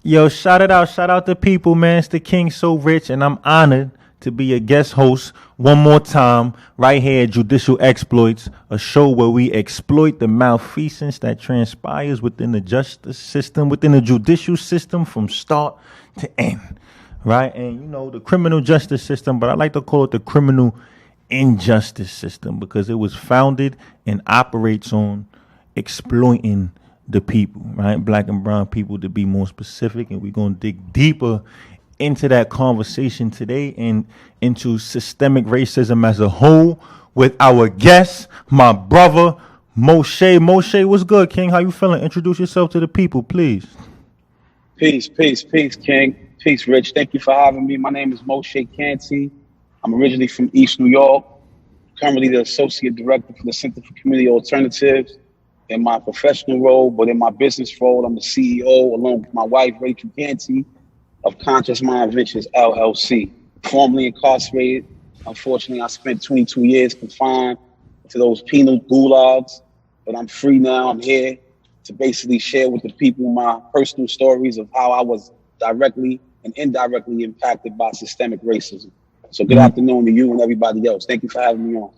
Yo, shout out to people, man. It's the King So Rich, and I'm honored to be a guest host one more time right here at Judicial Exploits, a show where we exploit the malfeasance that transpires within the justice system, within the judicial system from start to end, right? And you know, the criminal justice system, but I like to call it the criminal injustice system because it was founded and operates on exploiting the people, right? Black and brown people to be more specific. And we're going to dig deeper into that conversation today and into systemic racism as a whole with our guest, my brother, Moshe. Moshe, what's good, King? How you feeling? Introduce yourself to the people, please. Peace, King. Peace, Rich. Thank you for having me. My name is Moshe Canty. I'm originally from East New York, currently the Associate Director for the Center for Community Alternatives in my professional role, but in my business role, I'm the CEO along with my wife, Rachel Canty, of Conscious Mind Ventures, LLC. Formerly incarcerated. Unfortunately, I spent 22 years confined to those penal gulags, but I'm free now. I'm here to basically share with the people my personal stories of how I was directly and indirectly impacted by systemic racism. So good afternoon to you and everybody else. Thank you for having me on.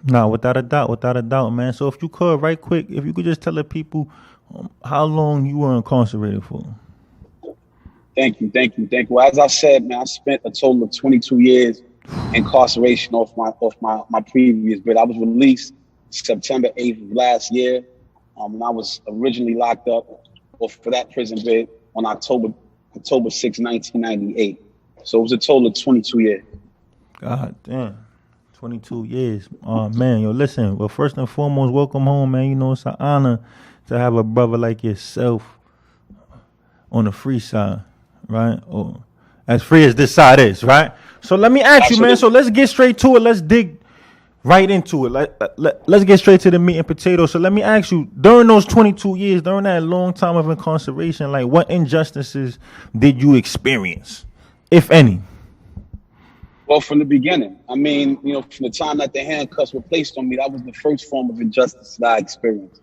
No, without a doubt, man. So if you could, right quick, if you could just tell the people how long you were incarcerated for. Thank you. Well, as I said, man, I spent a total of 22 years incarceration off my previous bid. I was released September 8th of last year. And I was originally locked up for that prison bid on October 6, 1998. So it was a total of 22 years. God damn. 22 years. Oh, man, yo, listen. Well, first and foremost, welcome home, man. You know, it's an honor to have a brother like yourself on the free side, right? Or as free as this side is, right? So let me ask you, man. So let's get straight to it. Let's dig right into it. Let's get straight to the meat and potatoes. So let me ask you, during those 22 years, during that long time of incarceration, like what injustices did you experience, if any? Well, from the beginning, I mean, you know, from the time that the handcuffs were placed on me, that was the first form of injustice that I experienced.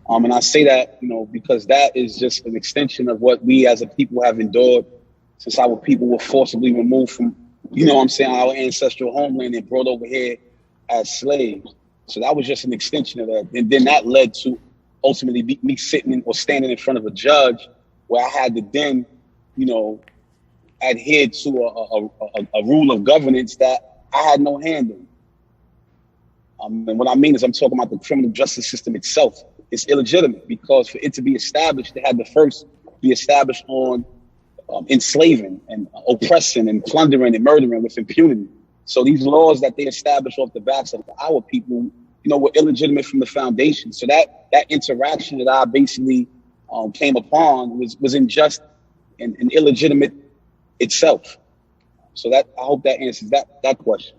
And I say that, you know, because that is just an extension of what we as a people have endured since our people were forcibly removed from, you know what I'm saying, our ancestral homeland and brought over here as slaves. So that was just an extension of that. And then that led to ultimately me sitting or standing in front of a judge where I had to then, you know, adhered to a rule of governance that I had no hand in. And what I mean is I'm talking about the criminal justice system itself. It's illegitimate because for it to be established, it had to first be established on enslaving and oppressing and plundering and murdering with impunity. So these laws that they established off the backs of our people, you know, were illegitimate from the foundation. So that interaction that I basically came upon was unjust and illegitimate itself. So that I hope that answers that question.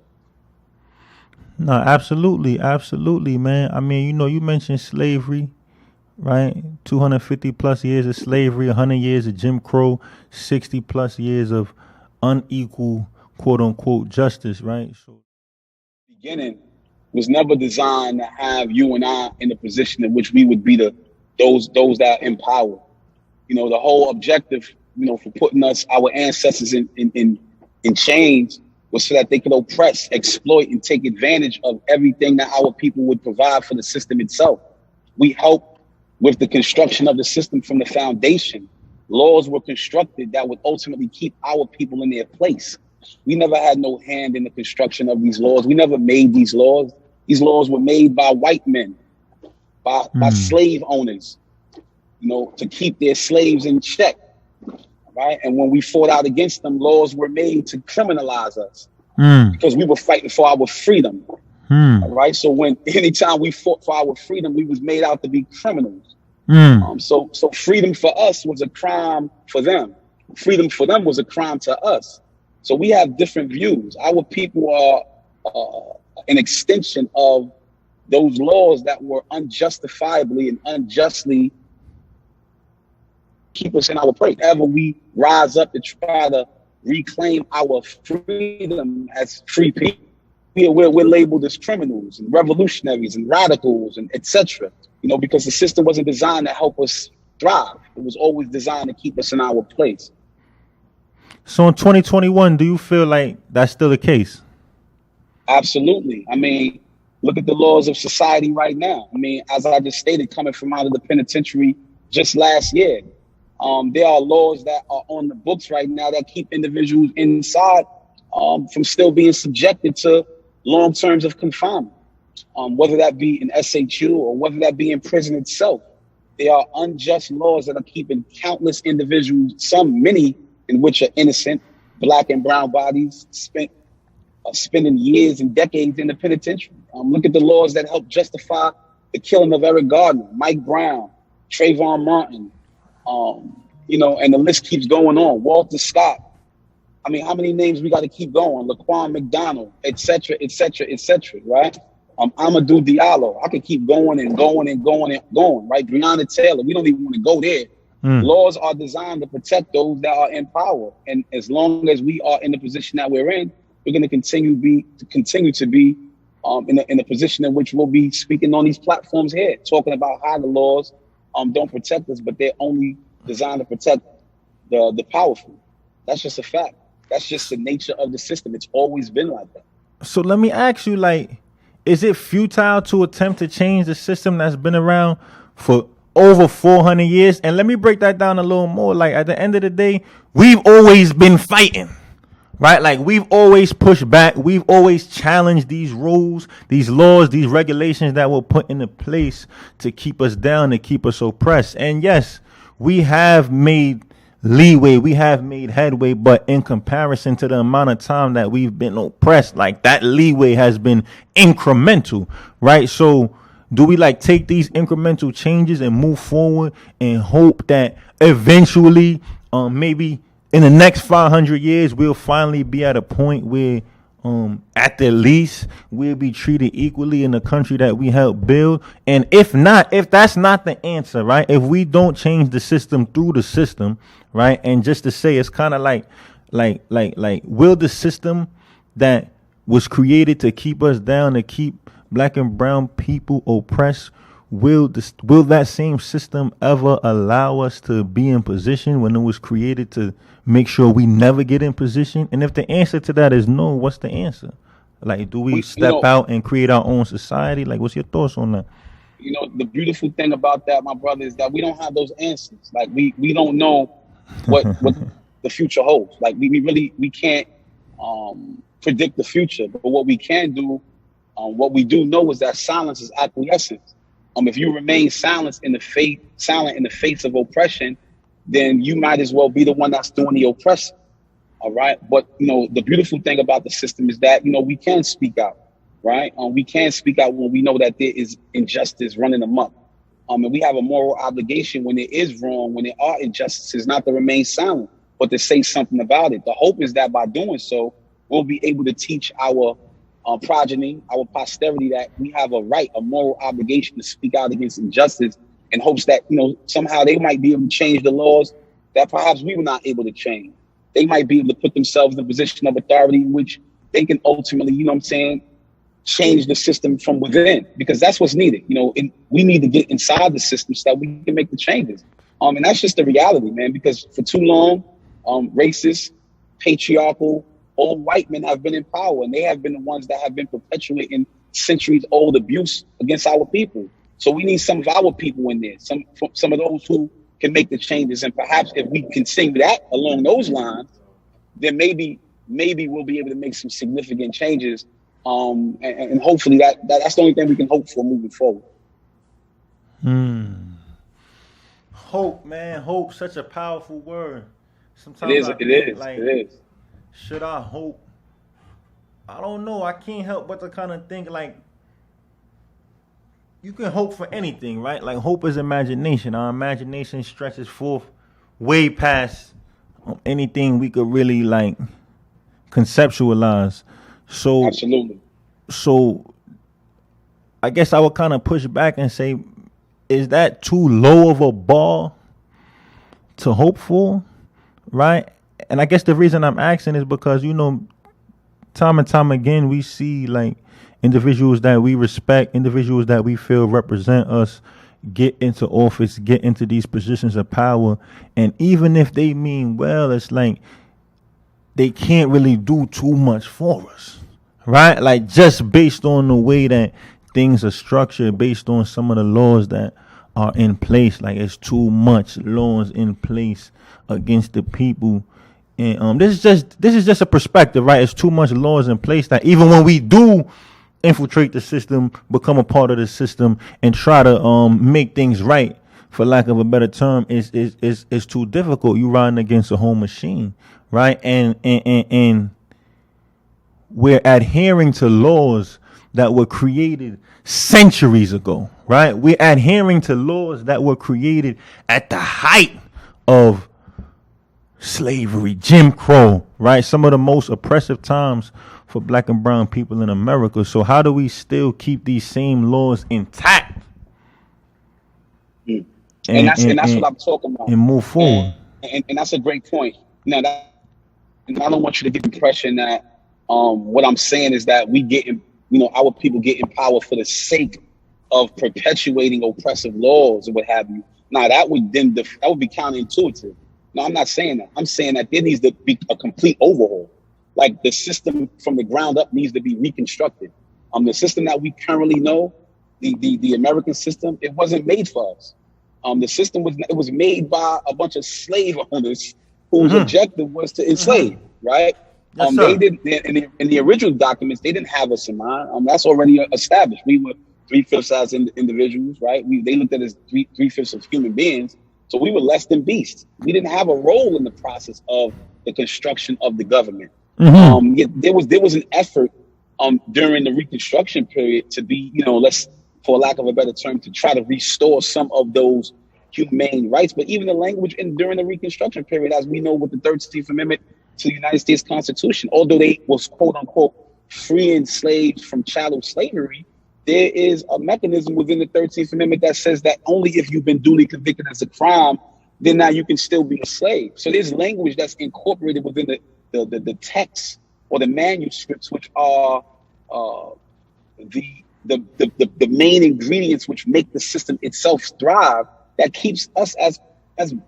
No, absolutely, man. I mean, you know, you mentioned slavery, right? 250 plus years of slavery, 100 years of Jim Crow, 60 plus years of unequal, quote unquote, justice, right? So, beginning was never designed to have you and I in the position in which we would be those that are in power. You know, the whole objective, you know, for putting our ancestors in chains was so that they could oppress, exploit, and take advantage of everything that our people would provide for the system itself. We helped with the construction of the system from the foundation. Laws were constructed that would ultimately keep our people in their place. We never had no hand in the construction of these laws. We never made these laws. These laws were made by white men, by slave owners, you know, to keep their slaves in check. Right. And when we fought out against them, laws were made to criminalize us because we were fighting for our freedom. All right. So anytime we fought for our freedom, we was made out to be criminals. So freedom for us was a crime for them. Freedom for them was a crime to us. So we have different views. Our people are an extension of those laws that were unjustifiably and unjustly keep us in our place. Ever we rise up to try to reclaim our freedom as free people, we're labeled as criminals and revolutionaries and radicals and etc. You know, because the system wasn't designed to help us thrive. It was always designed to keep us in our place. So in 2021, do you feel like that's still the case? Absolutely. I mean, look at the laws of society right now. I mean, as I just stated, coming from out of the penitentiary just last year, there are laws that are on the books right now that keep individuals inside from still being subjected to long terms of confinement, whether that be in SHU or whether that be in prison itself. There are unjust laws that are keeping countless individuals, many in which are innocent, black and brown bodies, spending years and decades in the penitentiary. Look at the laws that help justify the killing of Eric Gardner, Mike Brown, Trayvon Martin, and the list keeps going on. Walter Scott. I mean, how many names we got to keep going? Laquan McDonald, et cetera, right? Amadou Diallo. I could keep going and going and going and going, right? Breonna Taylor. We don't even want to go there. Laws are designed to protect those that are in power. And as long as we are in the position that we're in, we're going to continue to be in a position in which we'll be speaking on these platforms here, talking about how the laws don't protect us, but they're only designed to protect the powerful. That's just a fact. That's just the nature of the system. It's always been like that. So let me ask you, like, is it futile to attempt to change the system that's been around for over 400 years? And let me break that down a little more. Like, at the end of the day, we've always been fighting. Right? Like, we've always pushed back. We've always challenged these rules, these laws, these regulations that were put into place to keep us down, to keep us oppressed. And yes, we have made leeway. We have made headway. But in comparison to the amount of time that we've been oppressed, like, that leeway has been incremental. Right? So do we like take these incremental changes and move forward and hope that eventually, maybe in the next 500 years, we'll finally be at a point where, at the least, we'll be treated equally in the country that we helped build? And if that's not the answer, right? If we don't change the system through the system, right? And just to say, it's kind of like, will the system that was created to keep us down, to keep black and brown people oppressed, will that same system ever allow us to be in position when it was created to make sure we never get in position? And if the answer to that is no, what's the answer? Like, do we step out and create our own society? Like, what's your thoughts on that? The beautiful thing about that, my brother, is that we don't have those answers. Like, we don't know what the future holds. Like, we can't predict the future. But what we can do, what we do know is that silence is acquiescence. If you remain silent in the face of oppression, then you might as well be the one that's doing the oppressing. All right. But, the beautiful thing about the system is that, we can speak out. Right. We can speak out when we know that there is injustice running amok. And we have a moral obligation when it is wrong, when there are injustices, not to remain silent, but to say something about it. The hope is that by doing so, we'll be able to teach our progeny, our posterity, that we have a moral obligation to speak out against injustice, in hopes that, somehow they might be able to change the laws that perhaps we were not able to change. They might be able to put themselves in a position of authority in which they can ultimately, change the system from within, because that's what's needed. We need to get inside the system so that we can make the changes. And that's just the reality, man, because for too long, racist, patriarchal, old white men have been in power, and they have been the ones that have been perpetuating centuries-old abuse against our people. So we need some of our people in there, some of those who can make the changes. And perhaps if we continue that along those lines, then maybe we'll be able to make some significant changes. And hopefully that's the only thing we can hope for moving forward. Hope, man. Hope, such a powerful word. Sometimes it is. Should I hope? I don't know. I can't help but to kind of think, like, you can hope for anything, right? Like, hope is imagination. Our imagination stretches forth way past anything we could really, like, conceptualize. So, absolutely. So, I guess I would kind of push back and say, is that too low of a bar to hope for, right? And I guess the reason I'm asking is because, time and time again, we see, like, individuals that we respect, individuals that we feel represent us, get into office, get into these positions of power, and even if they mean well, it's like they can't really do too much for us, right? Like just based on the way that things are structured, based on some of the laws that are in place, like it's too much laws in place against the people. And this is just a perspective, right? It's too much laws in place that even when we do infiltrate the system, become a part of the system, and try to make things right, for lack of a better term, is too difficult. You riding against a whole machine, right? And we're adhering to laws that were created centuries ago, right? We're adhering to laws that were created at the height of slavery, Jim Crow, right? Some of the most oppressive times for black and brown people in America. So how do we still keep these same laws intact? And that's what I'm talking about. And move forward. And that's a great point. Now, and I don't want you to get the impression that what I'm saying is that we get, our people get in power for the sake of perpetuating oppressive laws or what have you. Now, that would be counterintuitive. No, I'm not saying that. I'm saying that there needs to be a complete overhaul. Like the system from the ground up needs to be reconstructed. The system that we currently know, the American system, it wasn't made for us. The system was made by a bunch of slave owners whose objective was to enslave, right? Yes, they didn't in the original documents, they didn't have us in mind. That's already established. We were 3/5 as individuals, right? They looked at us as 3/5 of human beings. So we were less than beasts. We didn't have a role in the process of the construction of the government. Yet there was an effort during the Reconstruction period to be, for lack of a better term, to try to restore some of those humane rights. But even the language during the Reconstruction period, as we know with the 13th Amendment to the United States Constitution, although they was quote unquote freeing slaves from chattel slavery, there is a mechanism within the 13th Amendment that says that only if you've been duly convicted as a crime, then now you can still be a slave. So there's language that's incorporated within the texts or the manuscripts, which are the main ingredients which make the system itself thrive, that keeps us as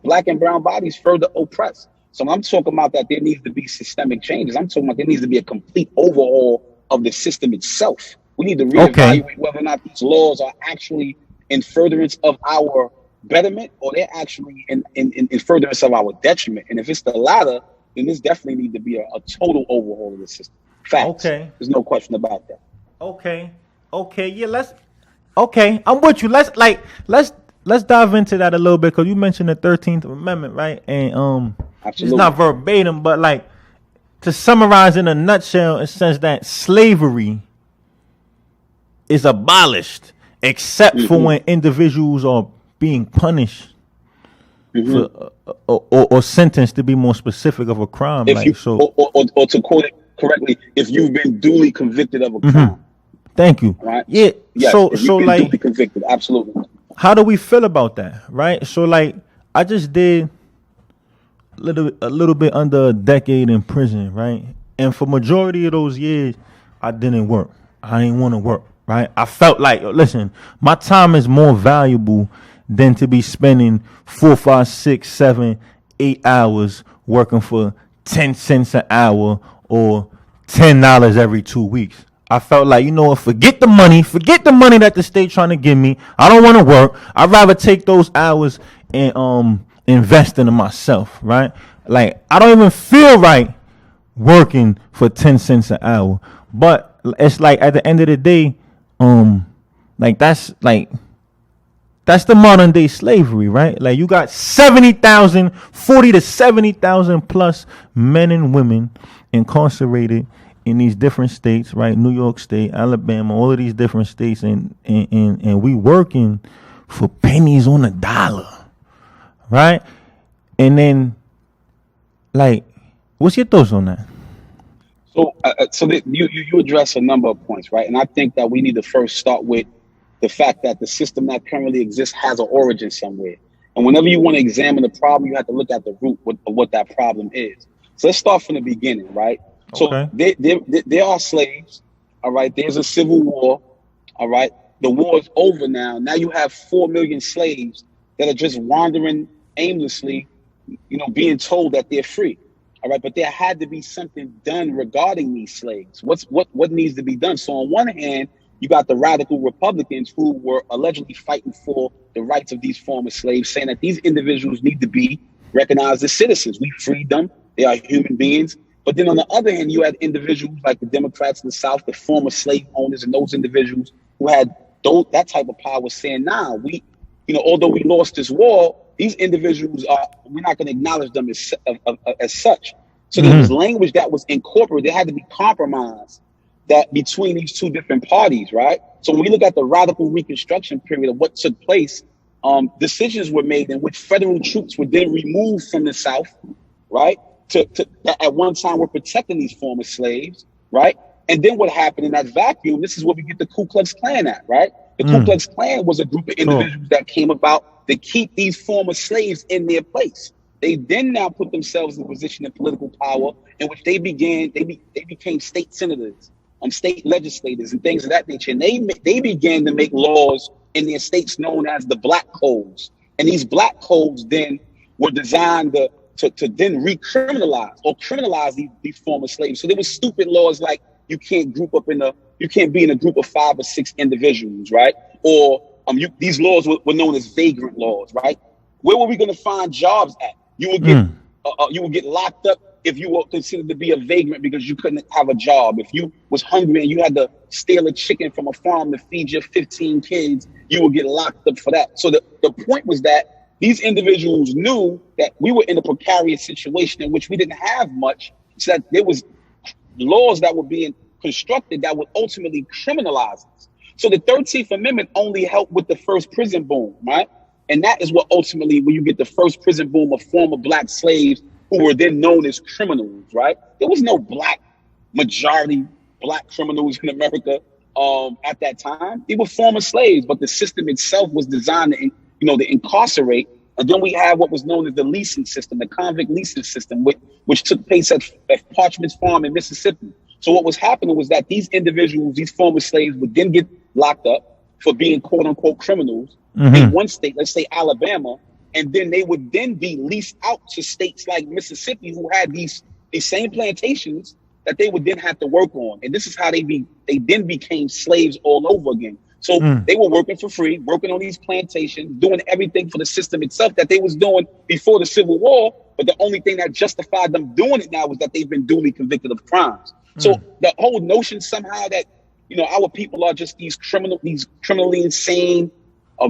black and brown bodies further oppressed. So I'm talking about that there needs to be systemic changes. I'm talking about there needs to be a complete overhaul of the system itself. We need to reevaluate whether or not these laws are actually in furtherance of our betterment or they're actually in furtherance of our detriment. And if it's the latter, then this definitely needs to be a total overhaul of the system. Facts. Okay. There's no question about that. Okay. Yeah, I'm with you. Let's dive into that a little bit, because you mentioned the 13th Amendment, right? And it's not verbatim, but like to summarize in a nutshell, it says that slavery is abolished except for when individuals are being punished for, or sentenced, to be more specific, of a crime. Or to quote it correctly, if you've been duly convicted of a crime. Thank you. Right? Yeah. Yes, so like duly convicted, absolutely. How do we feel about that, right? So like I just did a little bit under a decade in prison, right? And for majority of those years, I didn't work. I didn't want to work, right? I felt like, listen, my time is more valuable than to be spending 4, 5, 6, 7, 8 hours working for 10 cents an hour or $10 every 2 weeks. I felt like, forget the money that the state trying to give me. I don't want to work. I'd rather take those hours and invest into myself, right? Like, I don't even feel right working for 10 cents an hour. But it's like at the end of the day, that's the modern day slavery, right? Like you got 40 to 70,000 plus men and women incarcerated in these different states, right? New York State, Alabama, all of these different states, and we working for pennies on a dollar, right? And then, like, what's your thoughts on that? So you address a number of points, right? And I think that we need to first start with the fact that the system that currently exists has an origin somewhere. And whenever you want to examine the problem, you have to look at the root of what that problem is. So let's start from the beginning, right? Okay. So there are slaves, all right? There's a civil war, all right? the war's over now. Now you have 4 million slaves that are just wandering aimlessly, being told that they're free. All right, but there had to be something done regarding these slaves. What needs to be done? So on one hand, you got the radical Republicans who were allegedly fighting for the rights of these former slaves, saying that these individuals need to be recognized as citizens. We freed them. They are human beings. But then on the other hand, you had individuals like the Democrats in the South, the former slave owners, and those individuals who had that type of power saying, nah, although we lost this war, these individuals we're not going to acknowledge them as such. So there was language that was incorporated. There had to be compromise that between these two different parties, right? So when we look at the radical Reconstruction period of what took place, decisions were made in which federal troops were then removed from the South, right? That at one time were protecting these former slaves, right? And then what happened in that vacuum, this is where we get the Ku Klux Klan at, right? The Ku Klux Klan was a group of individuals that came about to keep these former slaves in their place. They then now put themselves in a position of political power in which they became state senators, state legislators and things of that nature. And they began to make laws in their states known as the Black Codes. And these Black Codes then were designed to then recriminalize or criminalize these former slaves. So there was stupid laws like you can't be in a group of 5 or 6 individuals, right? Or these laws were known as vagrant laws, right? Where were we going to find jobs at? You would get locked up if you were considered to be a vagrant because you couldn't have a job. If you was hungry and you had to steal a chicken from a farm to feed your 15 kids, you would get locked up for that. So the point was that these individuals knew that we were in a precarious situation in which we didn't have much, so that there was laws that were being constructed that would ultimately criminalize us. So the 13th Amendment only helped with the first prison boom, right? And that is what ultimately, when you get the first prison boom of former Black slaves who were then known as criminals, right? There was no majority Black criminals in America at that time. They were former slaves, but the system itself was designed to incarcerate. And then we had what was known as the leasing system, the convict leasing system, which took place at Parchment's Farm in Mississippi. So what was happening was that these individuals, these former slaves, would then get locked up for being quote unquote criminals in one state, let's say Alabama, and then they would then be leased out to states like Mississippi who had these same plantations that they would then have to work on. And this is how they then became slaves all over again. So they were working for free, working on these plantations, doing everything for the system itself that they was doing before the Civil War. But the only thing that justified them doing it now was that they've been duly convicted of crimes. So the whole notion somehow that, our people are just these criminally insane,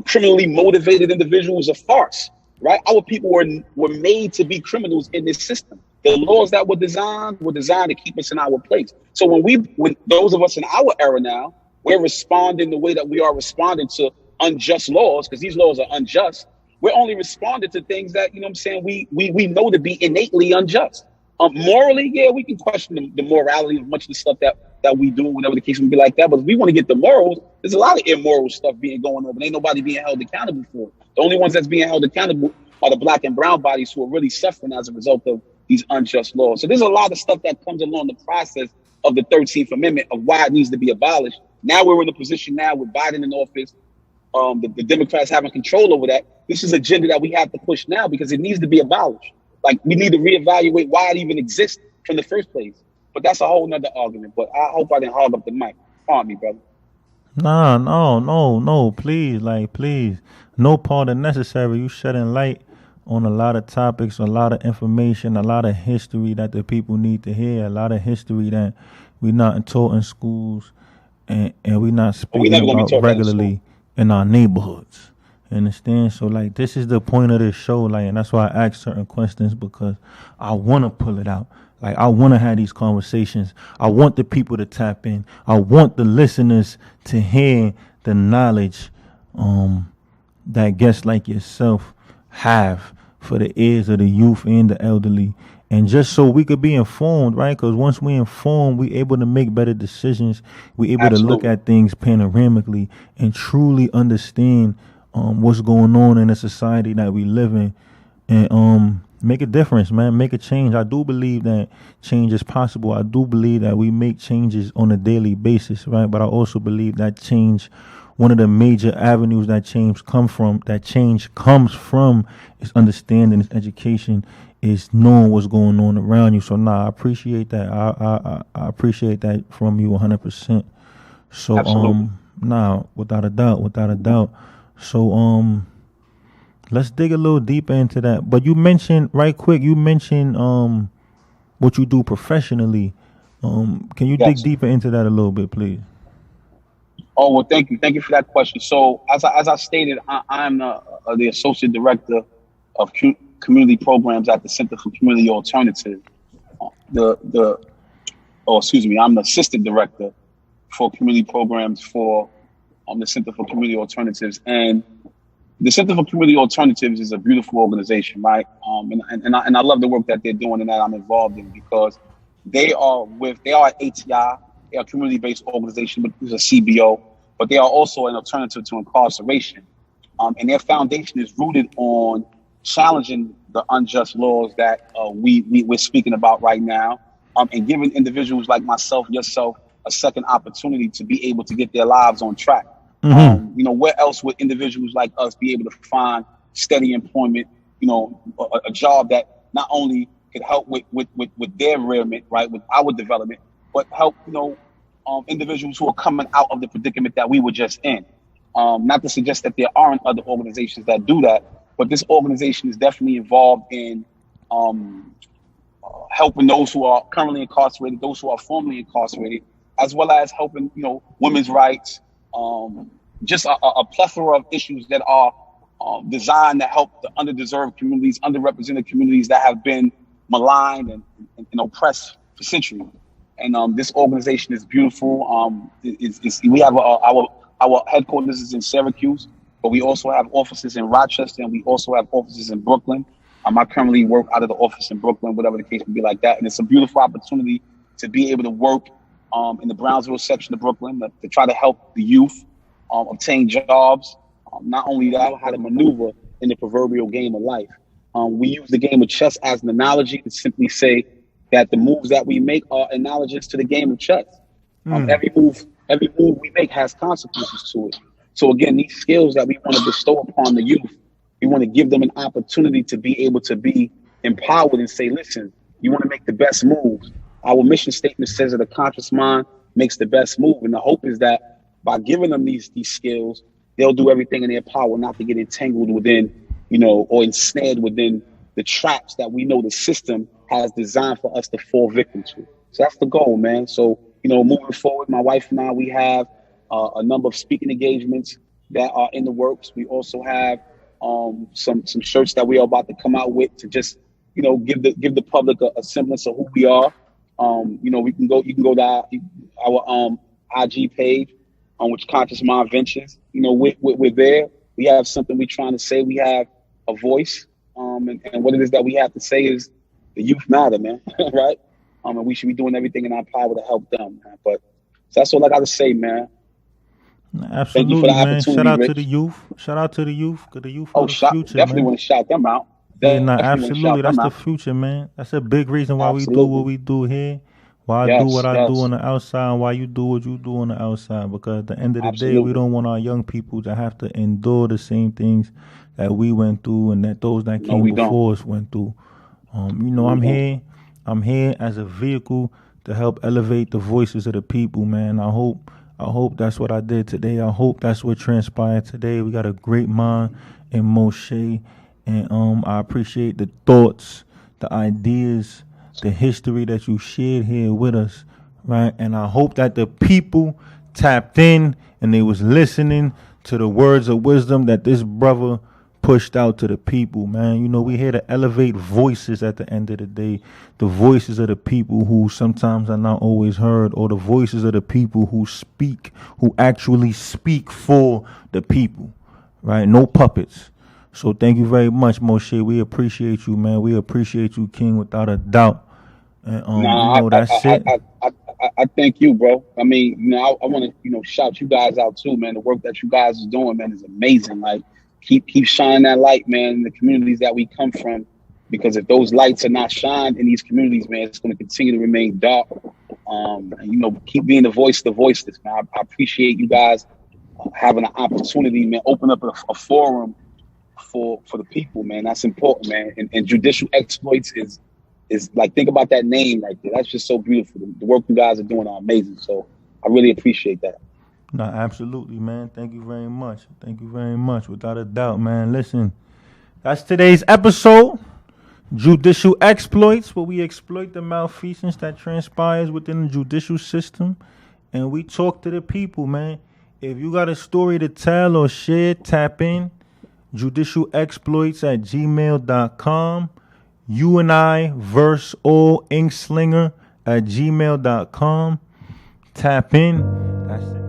criminally motivated individuals, a farce, right? Our people were made to be criminals in this system. The laws that were designed to keep us in our place. So when those of us in our era now, we're responding the way that we are responding to unjust laws, because these laws are unjust. We're only responding to things that, we know to be innately unjust. Morally, yeah, we can question the morality of much of the stuff that we do, whatever the case would be like that. But if we want to get the morals, there's a lot of immoral stuff going on, but ain't nobody being held accountable for it. The only ones that's being held accountable are the Black and brown bodies who are really suffering as a result of these unjust laws. So there's a lot of stuff that comes along the process of the 13th Amendment of why it needs to be abolished. Now we're in a position now with Biden in office, the Democrats having control over that. This is an agenda that we have to push now because it needs to be abolished. Like, we need to reevaluate why it even exists from the first place. But that's a whole nother argument. But I hope I didn't hog up the mic. Pardon me, brother. Nah, no, please, please. No pardon necessary. You shedding light on a lot of topics, a lot of information, a lot of history that the people need to hear, a lot of history that we not taught in schools and we not speaking about regularly in our neighborhoods. Understand? So this is the point of this show, and that's why I ask certain questions, because I want to pull it out. I want to have these conversations. I want the people to tap in. I want the listeners to hear the knowledge that guests like yourself have for the ears of the youth and the elderly, and just so we could be informed, right? Because once we inform, we able to make better decisions. We able to look at things panoramically and truly understand what's going on in the society that we live in, and make a difference, man. Make a change. I do believe that change is possible. I do believe that we make changes on a daily basis, right? But I also believe that change one of the major avenues that change comes from is understanding, is education, is knowing what's going on around you. So I appreciate that. I appreciate that from you 100%. So Absolutely. without a doubt. So let's dig a little deeper into that. But you mentioned right quick, what you do professionally. Can you dig Yes. deeper into that a little bit, please? Oh, well, thank you for that question. So as I stated, I'm the associate director of community programs at the Center for Community Alternatives. I'm the assistant director for community programs for the Center for Community Alternatives. And the Center for Community Alternatives is a beautiful organization, right? And I love the work that they're doing and that I'm involved in, because they are at ATI, they are a community-based organization, but it's a CBO, but they are also an alternative to incarceration. And their foundation is rooted on challenging the unjust laws that we're speaking about right now, and giving individuals like myself, yourself, a second opportunity to be able to get their lives on track. Where else would individuals like us be able to find steady employment, a job that not only could help with their rearment, right, with our development, but help, individuals who are coming out of the predicament that we were just in. Not to suggest that there aren't other organizations that do that, but this organization is definitely involved in helping those who are currently incarcerated, those who are formerly incarcerated, as well as helping, women's rights, just a plethora of issues that are designed to help the underdeserved communities, underrepresented communities that have been maligned and oppressed for centuries. And this organization is beautiful. We have our headquarters is in Syracuse, but we also have offices in Rochester, and we also have offices in Brooklyn. I currently work out of the office in Brooklyn, whatever the case may be like that. And it's a beautiful opportunity to be able to work in the Brownsville section of Brooklyn to try to help the youth obtain jobs. Not only that, how to maneuver in the proverbial game of life. We use the game of chess as an analogy to simply say that the moves that we make are analogous to the game of chess. Every move we make has consequences to it. So again, these skills that we want to bestow upon the youth, we want to give them an opportunity to be able to be empowered and say, listen, you want to make the best moves. Our mission statement says that a conscious mind makes the best move. And the hope is that by giving them these skills, they'll do everything in their power not to get entangled within, or ensnared within the traps that we know the system has designed for us to fall victim to. So that's the goal, man. So, moving forward, my wife and I, we have a number of speaking engagements that are in the works. We also have some shirts that we are about to come out with to just, give the public a semblance of who we are. You can go to our IG page, on which Conscious Mind Ventures. We're there. We have something we're trying to say. We have a voice, and what it is that we have to say is the youth matter, man. Right? And we should be doing everything in our power to help them, man. But so that's all I got to say, man. Absolutely, Thank you for the man. opportunity, Shout out Rich. to the youth. Shout out to the youth, because the youth are the future, Definitely man. want to shout them out. Yeah, Definitely want to absolutely. shout That's them the out. future, man. That's a big reason why we do Absolutely. what we do here. Why I do Yes, what I do yes. on the outside, and why you do what you do on the outside. Because at the end of the day, we Absolutely. don't want our young people to have to endure the same things that we went through and that those that No, came we don't. before us went through. We I'm don't. here. I'm here as a vehicle to help elevate the voices of the people, man. I hope that's what I did today. I hope that's what transpired today. We got a great mind in Moshe, and I appreciate the thoughts, the ideas, the history that you shared here with us, right? And I hope that the people tapped in and they was listening to the words of wisdom that this brother pushed out to the people, man. We here to elevate voices at the end of the day, the voices of the people who sometimes are not always heard, or the voices of the people who actually speak for the people, right? No puppets. So thank you very much, Moshe. We appreciate you, man. We appreciate you, King, without a doubt. And that's it. I thank you, bro. I mean, I want to, shout you guys out too, man. The work that you guys is doing, man, is amazing. Like, keep shining that light, man, in the communities that we come from. Because if those lights are not shined in these communities, man, it's going to continue to remain dark. And, keep being the voice of the voiceless, man. I appreciate you guys having an opportunity, man, open up a forum for the people, man. That's important, man. And judicial exploits is like, think about that name right there. That's just so beautiful. The work you guys are doing are amazing. So I really appreciate that. No, absolutely, man. Thank you very much. Thank you very much. Without a doubt, man. Listen, that's today's episode. Judicial Exploits, where we exploit the malfeasance that transpires within the judicial system. And we talk to the people, man. If you got a story to tell or share, tap in. judicialexploits@gmail.com. You and I verse all inkslinger@gmail.com. Tap in. That's it.